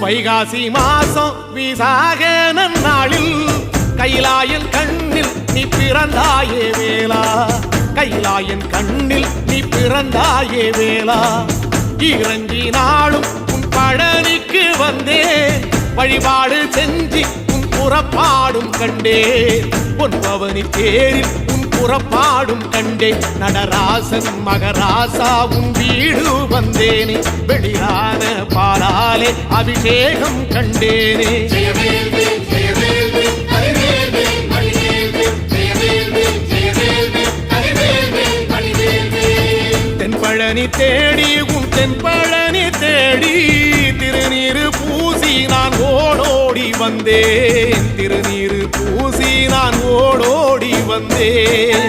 வைகாசி மாசம் விசாக நன்னாளில் கைலாயன் கண்ணில் நீ பிறந்தாயே வேளா, கைலாயன் கண்ணில் நீ பிறந்தாயே வேளா. இறங்கி நாளும் உன் பழனிக்கு வந்தே, வழிபாடு செஞ்சு உன் புறப்பாடும் கண்டே. பொன்பவனி தேரில் உன் புறப்பாடும் கண்டே. நடராசன் மகராசா உன் வீடு வந்தேனே, வெளியான பாலாலே அபிஷேகம் கண்டேனே. தென்பழனி தேடி உன் தென்பழனி தேடி, திருநீரு பூசி நான் ஓடோடி வந்தேன், திருநீரு பூசி நான் ஓடோடி வந்தேன்.